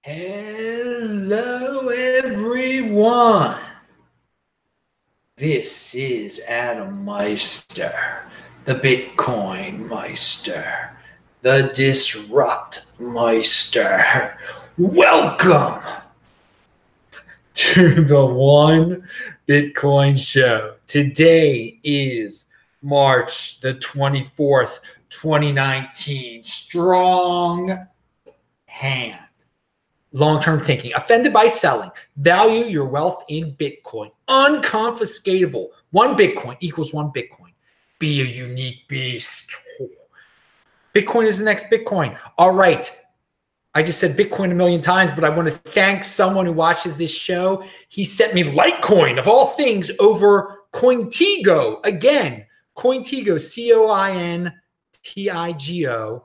Hello, everyone. This is Adam Meister, the Bitcoin Meister, the Disrupt Meister. Welcome to the One Bitcoin Show. Today is March the 24th, 2019. Strong hand. Long-term thinking, offended by selling, value your wealth in Bitcoin, unconfiscatable. One Bitcoin equals one Bitcoin. Be a unique beast. Bitcoin is the next Bitcoin. All right. I just said Bitcoin a million times, but I want to thank someone who watches this show. He sent me Litecoin, of all things, over Cointigo. Again, Cointigo, Cointigo.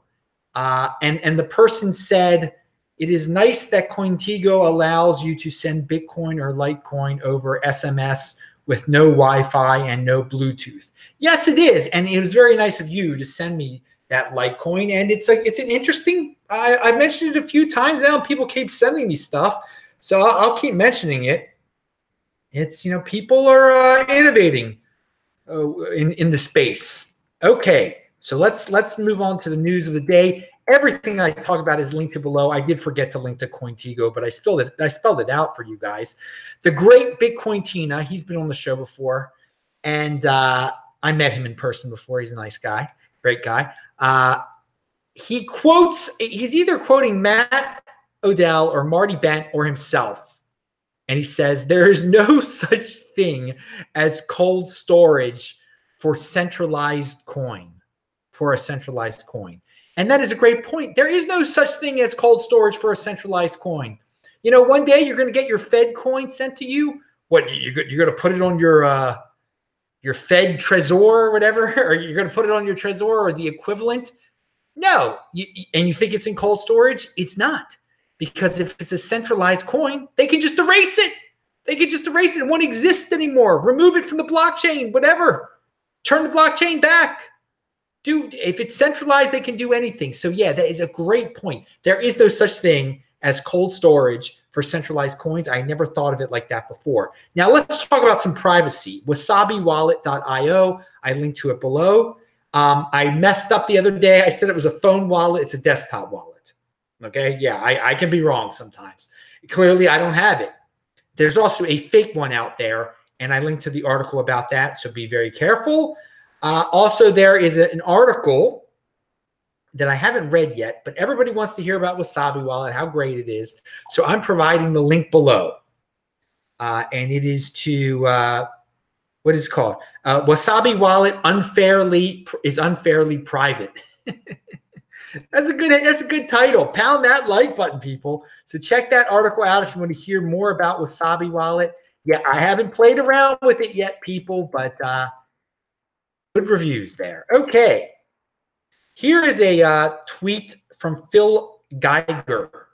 And the person said, it is nice that Cointigo allows you to send Bitcoin or Litecoin over SMS with no Wi-Fi and no Bluetooth. Yes, it is. And it was very nice of you to send me that Litecoin. And it's an interesting, I mentioned it a few times now, and people keep sending me stuff. So I'll keep mentioning it. It's, people are innovating in the space. Okay, so let's move on to the news of the day. Everything I talk about is linked below. I did forget to link to Cointigo, but I spelled it out for you guys. The great Bitcoin Tina, he's been on the show before, and I met him in person before. He's a nice guy, great guy. He's either quoting Matt Odell or Marty Bent or himself. And he says, there is no such thing as cold storage for centralized coin, for a centralized coin. And that is a great point. There is no such thing as cold storage for a centralized coin. One day you're going to get your Fed coin sent to you. What, you're going to put it on your Fed Trezor or whatever, or you're going to put it on your Trezor or the equivalent? No. And you think it's in cold storage? It's not. Because if it's a centralized coin, they can just erase it. They can just erase it. It won't exist anymore. Remove it from the blockchain, whatever. Turn the blockchain back. If it's centralized, they can do anything. So yeah, that is a great point. There is no such thing as cold storage for centralized coins. I never thought of it like that before. Now let's talk about some privacy. WasabiWallet.io. I linked to it below. I messed up the other day. I said it was a phone wallet. It's a desktop wallet. Okay, yeah, I can be wrong sometimes. Clearly, I don't have it. There's also a fake one out there, and I linked to the article about that, so be very careful. Also, there is an article that I haven't read yet, but everybody wants to hear about Wasabi Wallet, how great it is. So I'm providing the link below. And it is to, what is it called? Wasabi Wallet is unfairly private. That's a good title. Pound that like button, people. So check that article out if you want to hear more about Wasabi Wallet. Yeah, I haven't played around with it yet, people, but good reviews there. Okay. Here is a tweet from Phil Geiger.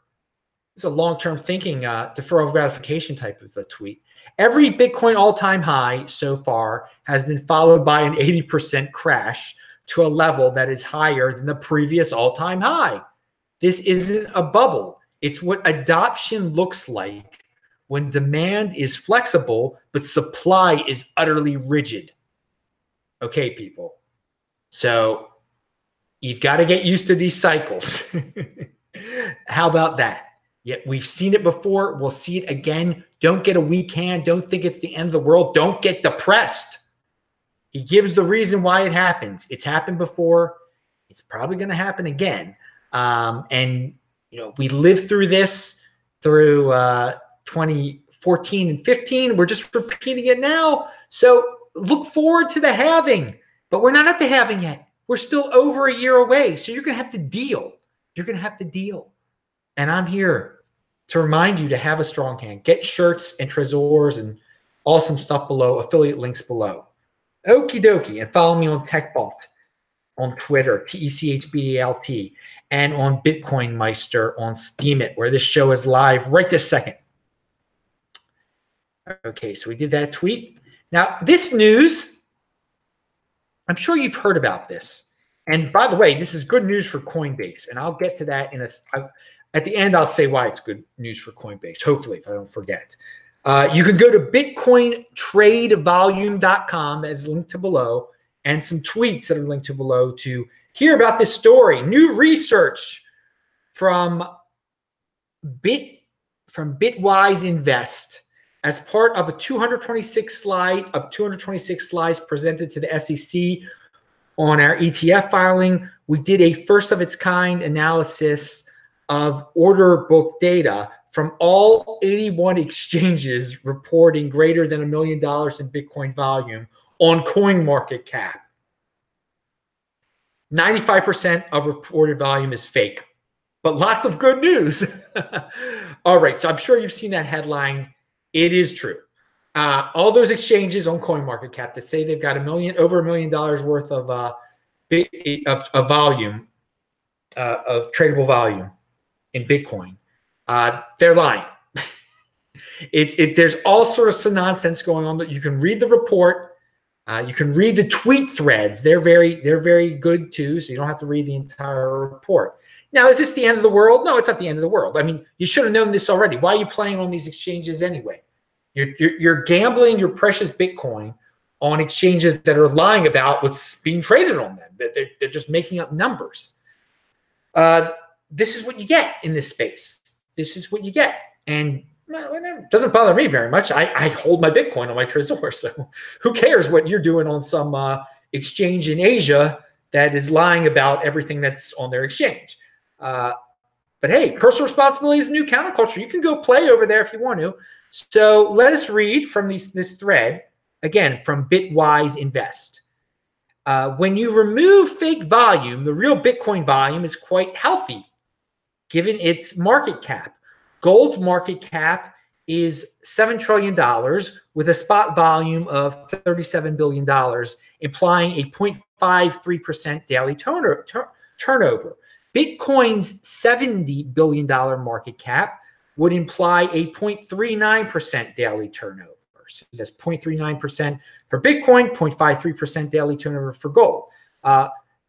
It's a long-term thinking deferral of gratification type of a tweet. Every Bitcoin all-time high so far has been followed by an 80% crash to a level that is higher than the previous all-time high. This isn't a bubble. It's what adoption looks like when demand is flexible, but supply is utterly rigid. Okay, people. So you've got to get used to these cycles. How about that? Yeah, we've seen it before. We'll see it again. Don't get a weak hand. Don't think it's the end of the world. Don't get depressed. He gives the reason why it happens. It's happened before. It's probably going to happen again. And we lived through this through 2014 and 15. We're just repeating it now. So look forward to the halving. But we're not at the halving yet. We're still over a year away. So you're going to have to deal. You're going to have to deal. And I'm here to remind you to have a strong hand. Get shirts and Trezors and awesome stuff below. Affiliate links below. Okie dokie. And follow me on TechBalt on Twitter, TECHBALT, and on Bitcoin Meister on Steemit, where this show is live right this second. Okay, so we did that tweet. Now, this news, I'm sure you've heard about this. And by the way, this is good news for Coinbase, and I'll get to that at the end. I'll say why it's good news for Coinbase, hopefully, if I don't forget. You can go to bitcointradevolume.com, that is linked to below, and some tweets that are linked to below to hear about this story. New research from Bitwise Invest as part of a 226 slides presented to the SEC on our ETF filing. We did a first of its kind analysis of order book data from all 81 exchanges reporting greater than $1 million in Bitcoin volume on CoinMarketCap. 95% of reported volume is fake, but lots of good news. All right, so I'm sure you've seen that headline. It is true. All those exchanges on CoinMarketCap that say they've got over $1 million worth of volume, of tradable volume in Bitcoin, they're lying. There's all sorts of nonsense going on. That you can read the report, you can read the tweet threads. They're very good too. So you don't have to read the entire report. Now, is this the end of the world? No, it's not the end of the world. I mean, you should have known this already. Why are you playing on these exchanges anyway? You're gambling your precious Bitcoin on exchanges that are lying about what's being traded on them. They're just making up numbers. This is what you get in this space. This is what you get. And it doesn't bother me very much. I hold my Bitcoin on my Trezor. So who cares what you're doing on some exchange in Asia that is lying about everything that's on their exchange? But hey, personal responsibility is a new counterculture. You can go play over there if you want to. So let us read from this thread, again, from Bitwise Invest. When you remove fake volume, the real Bitcoin volume is quite healthy, given its market cap. Gold's market cap is $7 trillion with a spot volume of $37 billion, implying a 0.53% daily turnover. Bitcoin's $70 billion market cap would imply a 0.39% daily turnover. So that's 0.39% for Bitcoin, 0.53% daily turnover for gold.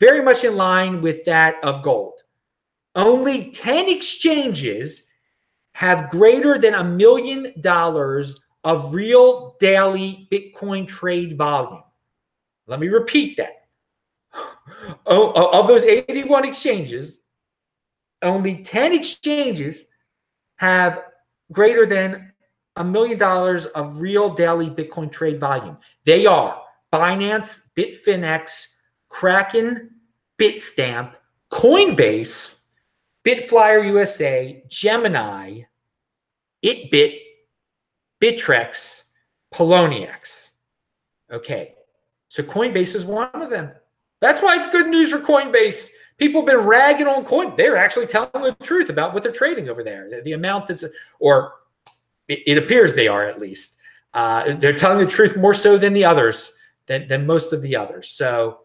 Very much in line with that of gold. Only 10 exchanges have greater than $1 million of real daily Bitcoin trade volume. Let me repeat that. Of those 81 exchanges, only 10 exchanges have greater than $1 million of real daily Bitcoin trade volume. They are Binance, Bitfinex, Kraken, Bitstamp, Coinbase, Bitflyer USA, Gemini, Itbit, Bittrex, Poloniex. Okay, so Coinbase is one of them. That's why it's good news for Coinbase. People have been ragging on Coinbase. They're actually telling the truth about what they're trading over there. The amount is, or it appears they are at least. They're telling the truth more so than the others, than most of the others. So,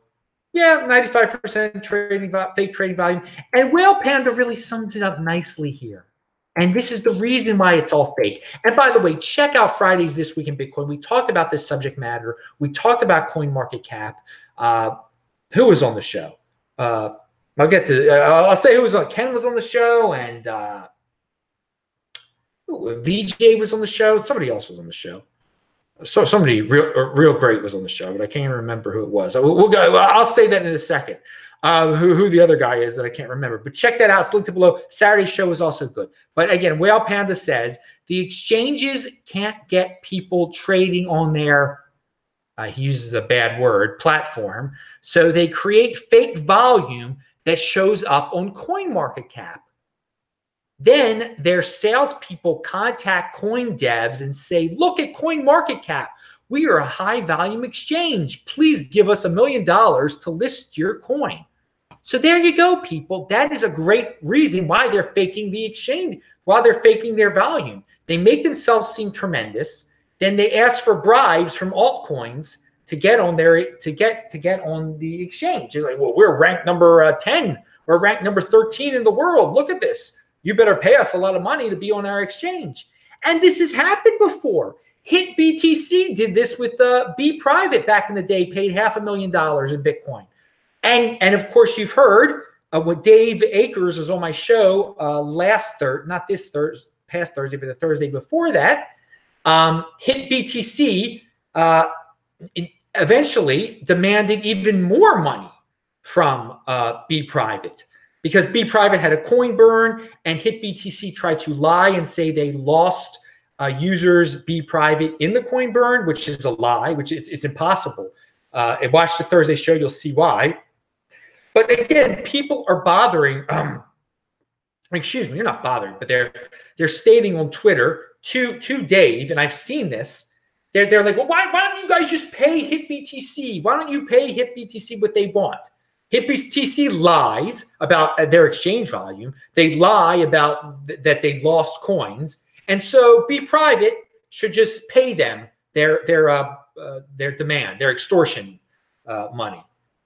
yeah, 95% fake trading volume. And Whale Panda really sums it up nicely here. And this is the reason why it's all fake. And by the way, check out Friday's This Week in Bitcoin. We talked about this subject matter. We talked about CoinMarketCap. Who was on the show? I'll get to. I'll say who was on. Ken was on the show, and VJ was on the show. Somebody else was on the show. So somebody real great was on the show, but I can't even remember who it was. We'll go. I'll say that in a second. Who the other guy is that I can't remember. But check that out. It's linked below. Saturday's show was also good. But again, Whale Panda says the exchanges can't get people trading on their. He uses a bad word, platform. So they create fake volume that shows up on CoinMarketCap. Then their salespeople contact coin devs and say, look at CoinMarketCap. We are a high volume exchange. Please give us $1 million to list your coin. So there you go, people. That is a great reason why they're faking the exchange, why they're faking their volume. They make themselves seem tremendous. Then they ask for bribes from altcoins to get on on the exchange. They're like, well, we're ranked number 10. We're ranked number 13 in the world. Look at this. You better pay us a lot of money to be on our exchange. And this has happened before. Hit BTC did this with Be Private back in the day, paid $500,000 in Bitcoin. And of course, you've heard what Dave Akers was on my show not this Thursday, past Thursday, but the Thursday before that. Hit BTC eventually demanded even more money from Be Private, because Be Private had a coin burn, and Hit BTC tried to lie and say they lost users Be Private in the coin burn, which is a lie, which it's impossible. And watch the Thursday show, you'll see why. But again, people are bothering. Excuse me, you're not bothering, but they're stating on Twitter to Dave, and I've seen this. They're like, well, why don't you guys just pay Hit BTC? Why don't you pay Hit BTC what they want? Hit BTC lies about their exchange volume. They lie about that they lost coins, and so Be Private should just pay them their demand, their extortion money.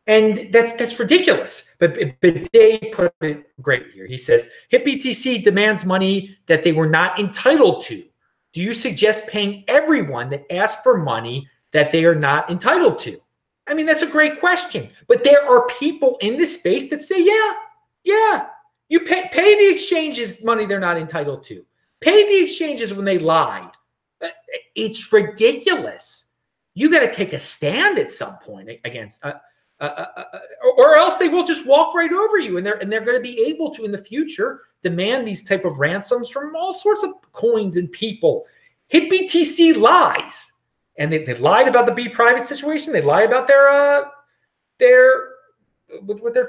And that's ridiculous. But Dave put it great here. He says, Hit BTC demands money that they were not entitled to. Do you suggest paying everyone that asked for money that they are not entitled to? I mean, that's a great question. But there are people in this space that say, yeah, you pay the exchanges money they're not entitled to. Pay the exchanges when they lied. It's ridiculous. You got to take a stand at some point against or else they will just walk right over you, and they're going to be able to in the future demand these type of ransoms from all sorts of coins and people. Hit BTC lies, and they lied about the Be Private situation. They lie about their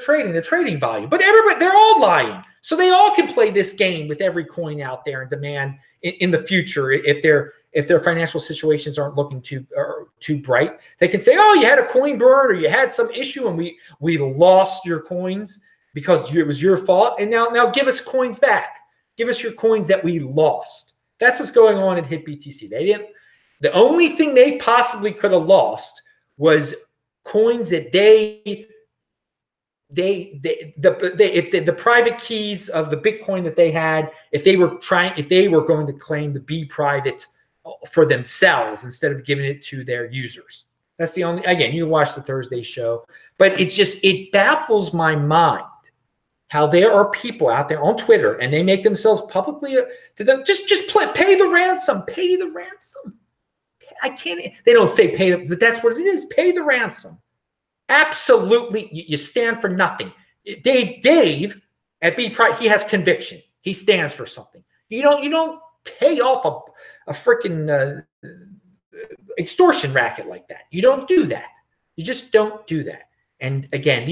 trading volume. But everybody, they're all lying, so they all can play this game with every coin out there and demand in the future if their financial situations aren't looking too bright. They can say, oh, you had a coin burn, or you had some issue and we lost your coins because it was your fault, and now give us coins back. Give us your coins that we lost. That's what's going on at Hit BTC. The only thing they possibly could have lost was coins that if the private keys of the Bitcoin that they had, if they were going to claim to be private for themselves instead of giving it to their users. That's the only, again, you watch the Thursday show, but it baffles my mind how there are people out there on Twitter, and they make themselves publicly pay the ransom, pay the ransom. I can't, they don't say pay, but that's what it is. Pay the ransom. Absolutely. You stand for nothing. Dave at Be Private, he has conviction. He stands for something. You don't pay off a freaking extortion racket like that. You don't do that. You just don't do that. And again,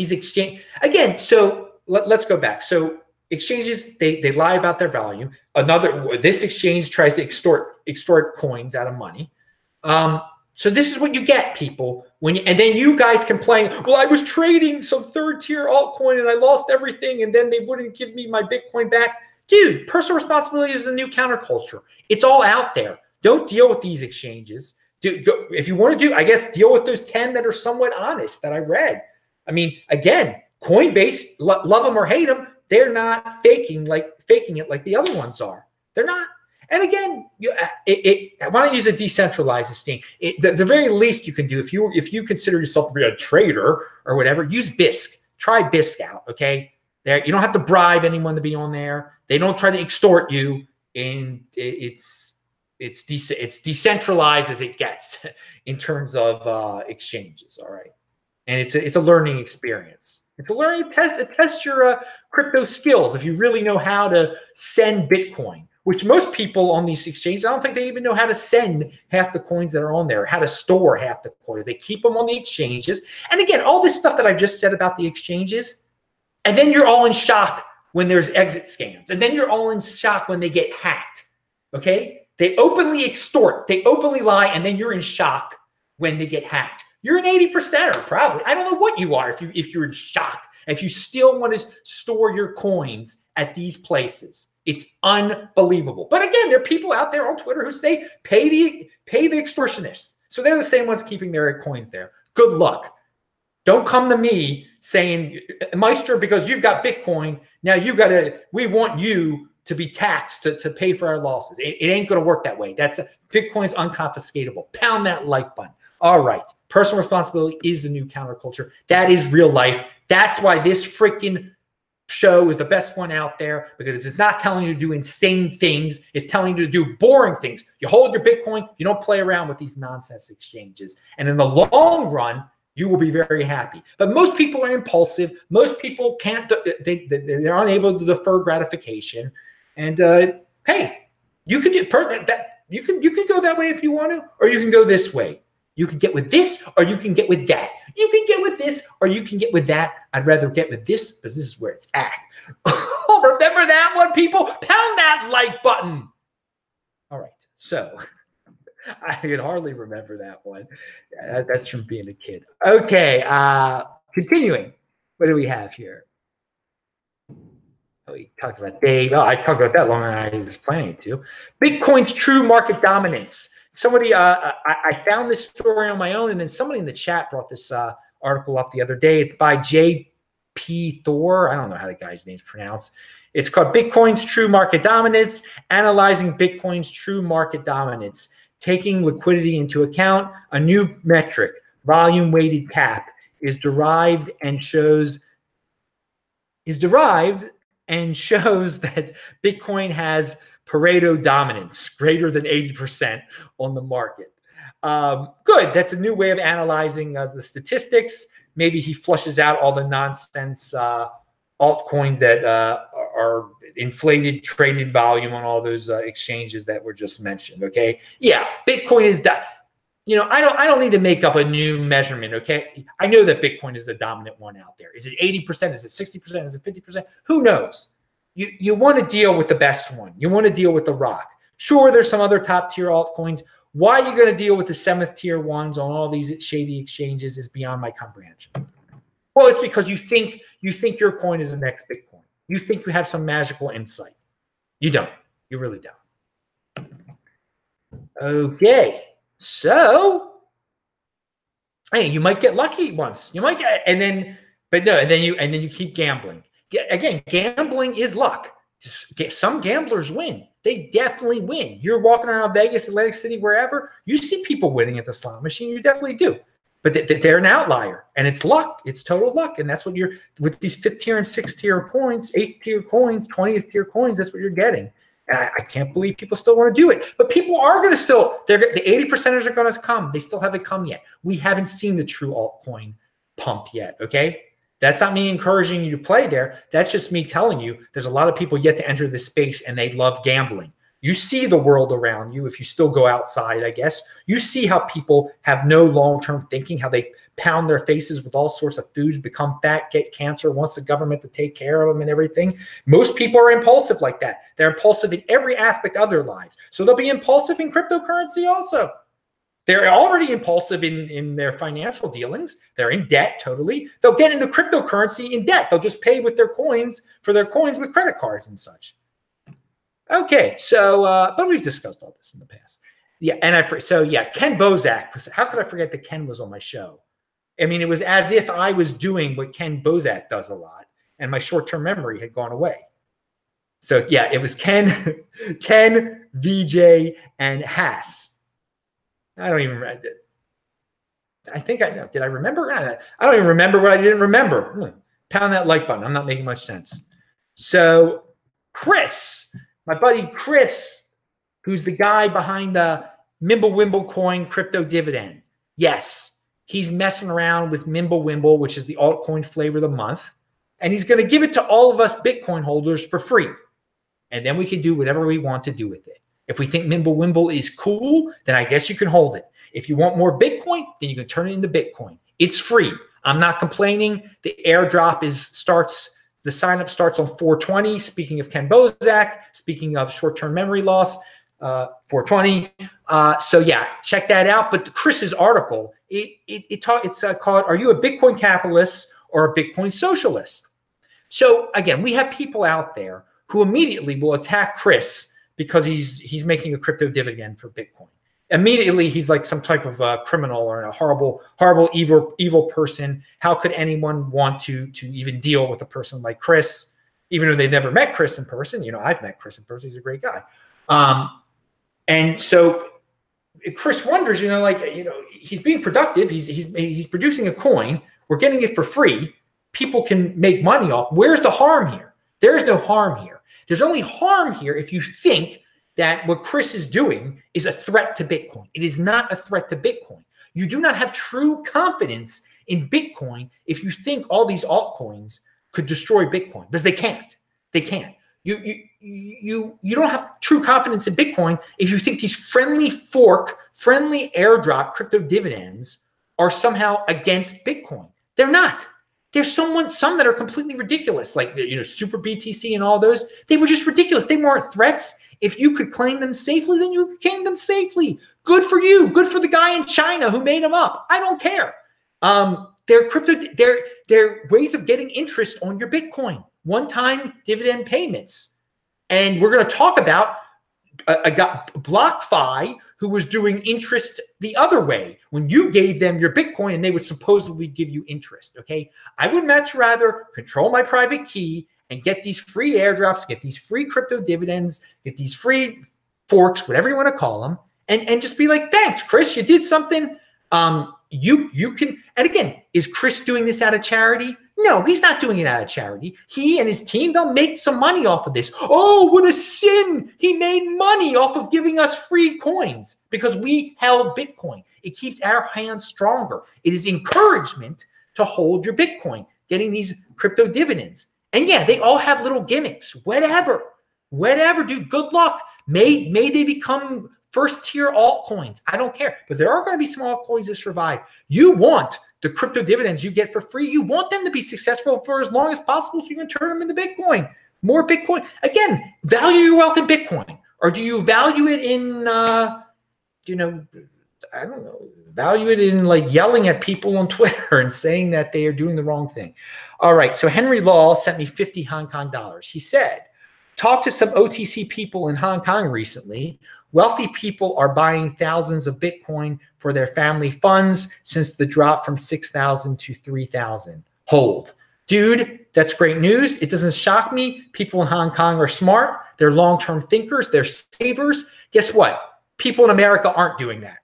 so let's go back. So exchanges, they lie about their value. This exchange tries to extort coins out of money. So this is what you get, people. And then you guys complain, well, I was trading some third-tier altcoin and I lost everything, and then they wouldn't give me my Bitcoin back. Dude, personal responsibility is the new counterculture. It's all out there. Don't deal with these exchanges. If you want to I guess, deal with those 10 that are somewhat honest that I read. I mean, again, Coinbase, love them or hate them, they're not faking it like the other ones are. They're not. And again, I want to use a decentralized thing. The very least you can do, if you consider yourself to be a trader or whatever, use BISC. Try BISC out, okay? You don't have to bribe anyone to be on there. They don't try to extort you, and it's decentralized as it gets in terms of exchanges. All right, and it's a learning experience. It's a learning test. It tests your crypto skills if you really know how to send Bitcoin. Which most people on these exchanges, I don't think they even know how to send half the coins that are on there, how to store half the coins. They keep them on the exchanges. And again, all this stuff that I've just said about the exchanges, and then you're all in shock when there's exit scams. And then you're all in shock when they get hacked, okay? They openly extort, they openly lie, and then you're in shock when they get hacked. You're an 80%er, probably. I don't know what you are if you're in shock, if you still want to store your coins at these places. It's unbelievable. But again, there are people out there on Twitter who say, pay the extortionists. So they're the same ones keeping their coins there. Good luck. Don't come to me saying, Meister, because you've got Bitcoin, now we want you to be taxed to pay for our losses. It ain't going to work that way. Bitcoin's unconfiscatable. Pound that like button. All right. Personal responsibility is the new counterculture. That is real life. That's why this freaking show is the best one out there, because it's not telling you to do insane things. It's telling you to do boring things. You hold your Bitcoin. You don't play around with these nonsense exchanges. And in the long run, you will be very happy. But most people are impulsive. Most people can't, they're unable to defer gratification. And hey, you can get that. You can go that way if you want to, or you can go this way. You can get with this, or you can get with that. You can get with this, or you can get with that. I'd rather get with this because this is where it's at. Remember that one, people? Pound that like button. All right. So I can hardly remember that one. That's from being a kid. Okay. Continuing. What do we have here? Oh, we talked about Dave. Oh, I talked about that longer than I was planning to. Bitcoin's true market dominance. Somebody, I found this story on my own, and then somebody in the chat brought this article up the other day. It's by J.P. Thor. I don't know how the guy's name's pronounced. It's called Bitcoin's True Market Dominance, Analyzing Bitcoin's True Market Dominance, Taking Liquidity into Account. A new metric, volume-weighted cap, is derived and shows that Bitcoin has Pareto dominance, greater than 80% on the market. Good. That's a new way of analyzing the statistics. Maybe he flushes out all the nonsense altcoins that are inflated traded volume on all those exchanges that were just mentioned. Okay. Yeah. Bitcoin is I don't need to make up a new measurement. Okay. I know that Bitcoin is the dominant one out there. Is it 80%? Is it 60%? Is it 50%? Who knows? You want to deal with the best one. You want to deal with the rock. Sure, there's some other top tier altcoins. Why are you going to deal with the 7th tier ones on all these shady exchanges is beyond my comprehension. Well, it's because you think your coin is the next Bitcoin. You think you have some magical insight. You don't. You really don't. Okay. So, hey, you might get lucky once. You might get, and then you keep gambling. Again, gambling is luck. Some gamblers win. They definitely win. You're walking around Vegas, Atlantic City, wherever, you see people winning at the slot machine. You definitely do. But they're an outlier, and it's luck. It's total luck. And that's what you're, with these 5th tier and 6th tier points, 8th tier coins, 20th tier coins, that's what you're getting. And I can't believe people still want to do it. But people are going to still, the 80%ers are going to come. They still haven't come yet. We haven't seen the true altcoin pump yet, okay? That's not me encouraging you to play there. That's just me telling you there's a lot of people yet to enter this space, and they love gambling. You see the world around you if you still go outside, I guess. You see how people have no long-term thinking, how they pound their faces with all sorts of foods, become fat, get cancer, wants the government to take care of them and everything. Most people are impulsive like that. They're impulsive in every aspect of their lives. So they'll be impulsive in cryptocurrency also. They're already impulsive in their financial dealings. They're in debt totally. They'll get into cryptocurrency in debt. They'll just pay with their coins for their coins with credit cards and such. Okay, so but we've discussed all this in the past. Yeah, and Ken Bozak. How could I forget that Ken was on my show? I mean, it was as if I was doing what Ken Bozak does a lot, and my short-term memory had gone away. So yeah, it was Ken, VJ, and Haas. I don't even remember. I think I know. Did I remember? I don't even remember what I didn't remember. Pound that like button. I'm not making much sense. So Chris, my buddy Chris, who's the guy behind the Mimblewimble coin crypto dividend. Yes, he's messing around with Mimblewimble, which is the altcoin flavor of the month. And he's going to give it to all of us Bitcoin holders for free. And then we can do whatever we want to do with it. If we think Mimblewimble is cool, then I guess you can hold it. If you want more Bitcoin, then you can turn it into Bitcoin. It's free. I'm not complaining. The airdrop the sign-up starts on 4/20. Speaking of Ken Bozak, speaking of short-term memory loss, 4/20. So yeah, check that out. But Chris's article, it's called "Are You a Bitcoin Capitalist or a Bitcoin Socialist?" So again, we have people out there who immediately will attack Chris because he's making a crypto dividend for Bitcoin. Immediately, he's like some type of criminal or a horrible, evil person. How could anyone want to even deal with a person like Chris, even though they've never met Chris in person? You know, I've met Chris in person. He's a great guy. And so Chris wonders, he's being productive. He's producing a coin. We're getting it for free. people can make money off. Where's the harm here? There is no harm here. There's only harm here if you think that what Chris is doing is a threat to Bitcoin. It is not a threat to Bitcoin. You do not have true confidence in Bitcoin if you think all these altcoins could destroy Bitcoin, because they can't. They can't. You don't have true confidence in Bitcoin if you think these friendly fork, friendly airdrop crypto dividends are somehow against Bitcoin. They're not. There's some that are completely ridiculous, like Super BTC and all those. They were just ridiculous. They weren't threats. If you could claim them safely, then you could claim them safely. Good for you. Good for the guy in China who made them up. I don't care. They're crypto. They're ways of getting interest on your Bitcoin. One-time dividend payments. And we're going to talk about a guy, BlockFi, who was doing interest the other way when you gave them your Bitcoin and they would supposedly give you interest. Okay, I would much rather control my private key and get these free airdrops, get these free crypto dividends, get these free forks, whatever you want to call them, and just be like, thanks, Chris, you did something. You can, and again, is Chris doing this out of charity? No, he's not doing it out of charity. He and his team, they'll make some money off of this. Oh, what a sin. He made money off of giving us free coins because we held Bitcoin. It keeps our hands stronger. It is encouragement to hold your Bitcoin, getting these crypto dividends. And yeah, they all have little gimmicks, whatever, dude, good luck. May they become first tier altcoins. I don't care, because there are going to be some altcoins that survive. You want the crypto dividends you get for free. You want them to be successful for as long as possible so you can turn them into Bitcoin. More Bitcoin. Again, value your wealth in Bitcoin. Or do you value it in, I don't know, value it in like yelling at people on Twitter and saying that they are doing the wrong thing? All right, so Henry Law sent me 50 Hong Kong dollars. He said, talked to some OTC people in Hong Kong recently. Wealthy people are buying thousands of Bitcoin for their family funds since the drop from 6,000 to 3,000. Hold. Dude, that's great news. It doesn't shock me. People in Hong Kong are smart. They're long-term thinkers. They're savers. Guess what? People in America aren't doing that.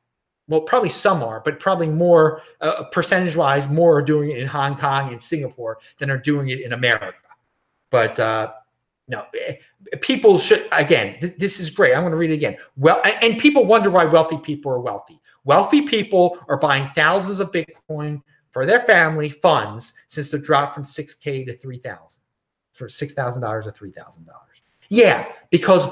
Well, probably some are, but probably more, percentage-wise, more are doing it in Hong Kong and Singapore than are doing it in America. But no, people should, again, this is great. I'm going to read it again. Well, and people wonder why wealthy people are wealthy. Wealthy people are buying thousands of Bitcoin for their family funds since the drop from 6K to 3,000, for $6,000 or $3,000. Yeah, because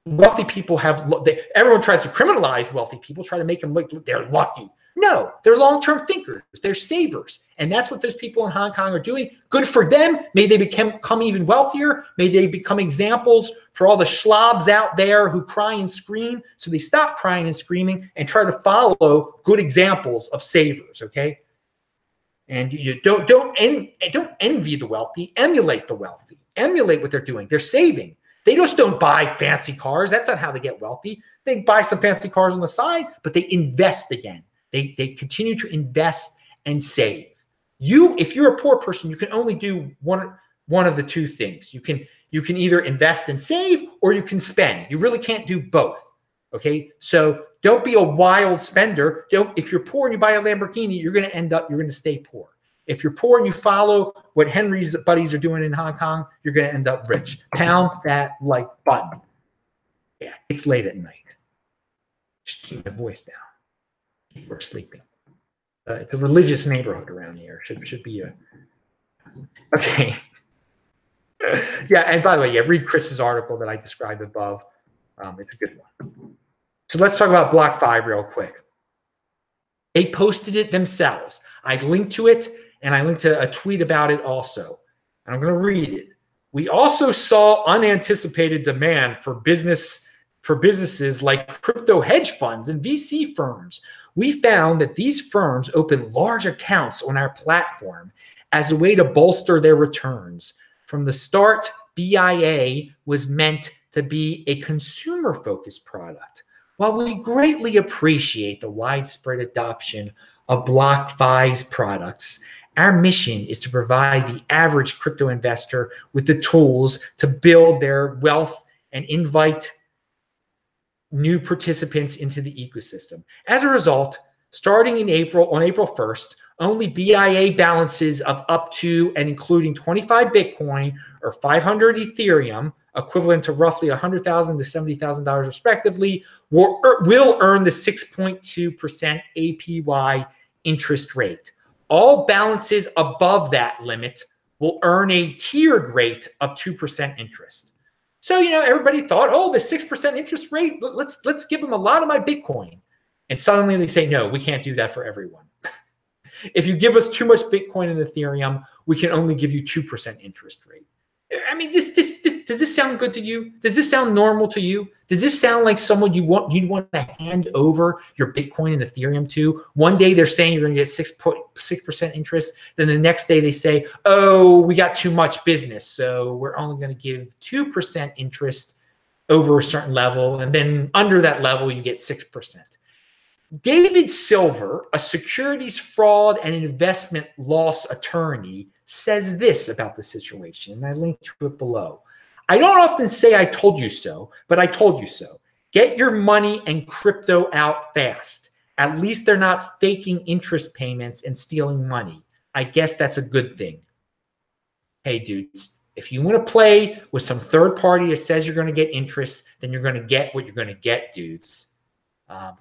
wealthy people everyone tries to criminalize wealthy people, try to make them look they're lucky. No, they're long-term thinkers. They're savers. And that's what those people in Hong Kong are doing. Good for them. May they become even wealthier. May they become examples for all the schlobs out there who cry and scream. So they stop crying and screaming and try to follow good examples of savers, okay? And you don't envy the wealthy. Emulate the wealthy. Emulate what they're doing. They're saving. They just don't buy fancy cars. That's not how they get wealthy. They buy some fancy cars on the side, but they invest again. They continue to invest and save. If you're a poor person, you can only do one of the two things. You can either invest and save, or you can spend. You really can't do both. Okay, so don't be a wild spender. If you're poor and you buy a Lamborghini, you're going to stay poor. If you're poor and you follow what Henry's buddies are doing in Hong Kong, you're going to end up rich. Pound that like button. Yeah, it's late at night. Just keep my voice down. We're sleeping. It's a religious neighborhood around here. Should be a okay. Yeah, and by the way, read Chris's article that I described above. It's a good one. So let's talk about BlockFi real quick. They posted it themselves. I linked to it, and I linked to a tweet about it also. And I'm going to read it. We also saw unanticipated demand for businesses like crypto hedge funds and VC firms. We found that these firms open large accounts on our platform as a way to bolster their returns. From the start, BIA was meant to be a consumer-focused product. While we greatly appreciate the widespread adoption of BlockFi's products, our mission is to provide the average crypto investor with the tools to build their wealth and invite new participants into the ecosystem. As a result, starting on April 1st, Only BIA balances of up to and including 25 Bitcoin or 500 Ethereum, equivalent to roughly $100,000 to $70,000 respectively, will earn the 6.2% APY interest rate. All balances above that limit will earn a tiered rate of 2% interest. So, everybody thought, oh, the 6% interest rate, let's give them a lot of my Bitcoin. And suddenly they say, no, we can't do that for everyone. If you give us too much Bitcoin and Ethereum, we can only give you 2% interest rate. I mean, does this sound good to you? Does this sound normal to you? Does this sound like someone you'd want to hand over your Bitcoin and Ethereum to? One day they're saying you're going to get 6% interest. Then the next day they say, oh, we got too much business, so we're only going to give 2% interest over a certain level. And then under that level, you get 6%. David Silver, a securities fraud and investment loss attorney, says this about the situation, and I link to it below. I don't often say I told you so, but I told you so. Get your money and crypto out fast. At least they're not faking interest payments and stealing money. I guess that's a good thing. Hey, dudes, if you want to play with some third party that says you're going to get interest, then you're going to get what you're going to get, dudes.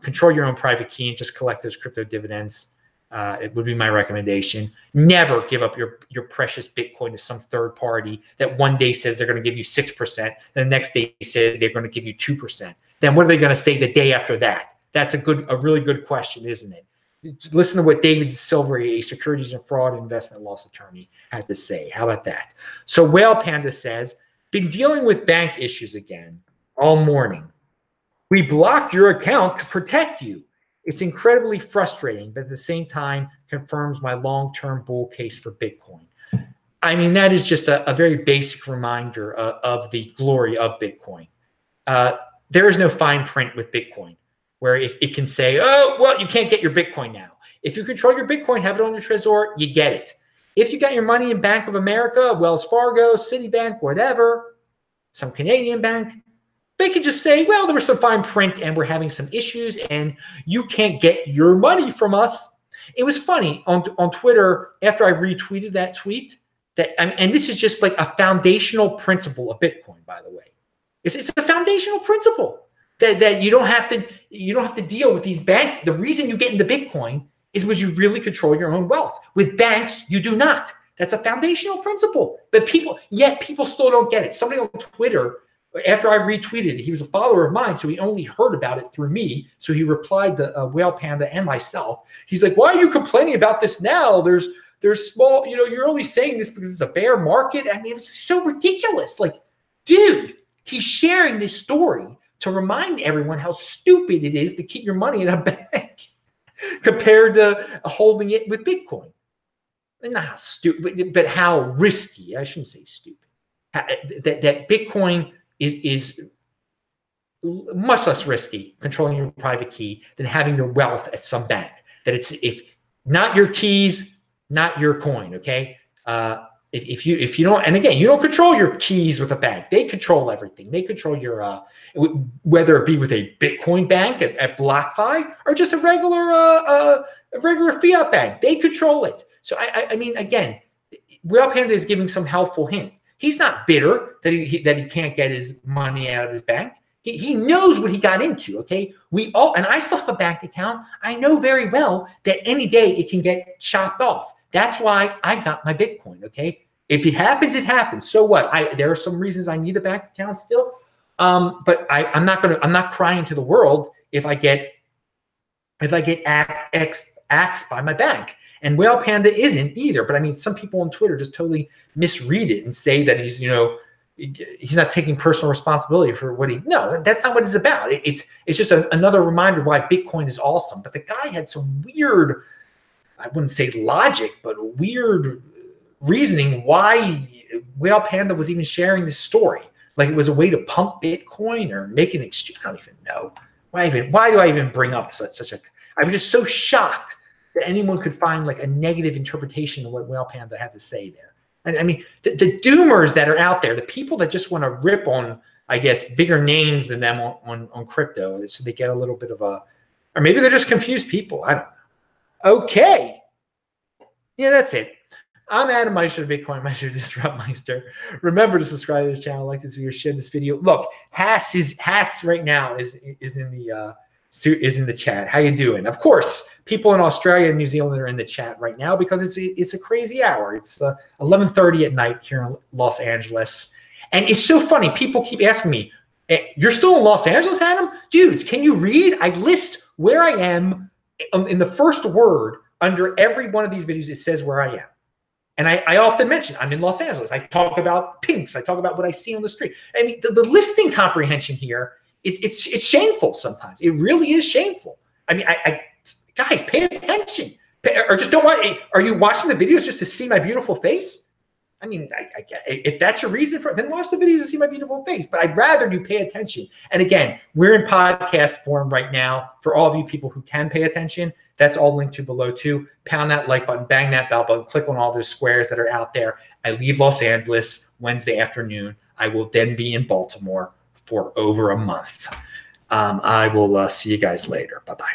Control your own private key and just collect those crypto dividends. It would be my recommendation. Never give up your precious Bitcoin to some third party that one day says they're going to give you 6%, and the next day says they're going to give you 2%. Then what are they going to say the day after that? That's a really good question, isn't it? Listen to what David Silver, a securities and fraud and investment loss attorney, had to say. How about that? So Whale Panda says, been dealing with bank issues again all morning. We blocked your account to protect you. It's incredibly frustrating, but at the same time confirms my long-term bull case for Bitcoin. I mean, that is just a very basic reminder of the glory of Bitcoin. There is no fine print with Bitcoin where it can say, oh, well, you can't get your Bitcoin now. If you control your Bitcoin, have it on your Trezor, you get it. If you got your money in Bank of America, Wells Fargo, Citibank, whatever, some Canadian bank, they could just say, well, there was some fine print and we're having some issues and you can't get your money from us. It was funny on Twitter after I retweeted that tweet and this is just like a foundational principle of Bitcoin, by the way. It's a foundational principle that you don't have to deal with these banks. The reason you get into Bitcoin is because you really control your own wealth. With banks, you do not. That's a foundational principle. But people still don't get it. Somebody on Twitter, after I retweeted it, he was a follower of mine, so he only heard about it through me. So he replied to Whale Panda and myself. He's like, why are you complaining about this now? There's small, you're only saying this because it's a bear market. I mean, it's so ridiculous. Like, dude, he's sharing this story to remind everyone how stupid it is to keep your money in a bank compared to holding it with Bitcoin. And not how stupid, but how risky. I shouldn't say stupid. That Bitcoin is much less risky controlling your private key than having your wealth at some bank. That if not your keys, not your coin. Okay, if you don't, and again, you don't control your keys with a bank. They control everything. They control your whether it be with a Bitcoin bank at BlockFi or just a regular fiat bank. They control it. So I mean, again, Whale Panda is giving some helpful hint. He's not bitter that he can't get his money out of his bank. He knows what he got into, okay? And I still have a bank account. I know very well that any day it can get chopped off. That's why I got my Bitcoin, okay? If it happens, it happens. So what? There are some reasons I need a bank account still. But I'm not crying to the world if I get axed by my bank. And Whale Panda isn't either. But I mean, some people on Twitter just totally misread it and say that he's not taking personal responsibility for what no, that's not what it's about. It's just another reminder why Bitcoin is awesome. But the guy had some weird, I wouldn't say logic, but weird reasoning why Whale Panda was even sharing this story. Like it was a way to pump Bitcoin or make an exchange. I don't even know. Why do I even bring up such a, I was just so shocked that anyone could find like a negative interpretation of what Whale Panda had to say there. And I mean, the doomers that are out there, the people that just want to rip on, I guess, bigger names than them on crypto, so they get a little bit of or maybe they're just confused people. I don't know. Okay. Yeah, that's it. I'm Adam Meister, Bitcoin Meister, Disrupt Meister. Remember to subscribe to this channel, like this video, share this video. Look, Haas right now is in the chat. How you doing? Of course, people in Australia and New Zealand are in the chat right now because it's a crazy hour. It's 11:30 at night here in Los Angeles, and it's so funny. People keep asking me, "You're still in Los Angeles, Adam? Dudes, can you read? I list where I am in the first word under every one of these videos. It says where I am." And I often mention I'm in Los Angeles. I talk about pinks. I talk about what I see on the street. I mean, the listening comprehension here, it's shameful sometimes. It really is shameful. I mean, guys, pay attention. Or just don't want. Are you watching the videos just to see my beautiful face? I mean, if that's your reason for it, then watch the videos to see my beautiful face. But I'd rather you pay attention. And again, we're in podcast form right now. For all of you people who can pay attention, that's all linked to below too. Pound that like button, bang that bell button, click on all those squares that are out there. I leave Los Angeles Wednesday afternoon. I will then be in Baltimore for over a month. I will see you guys later. Bye-bye.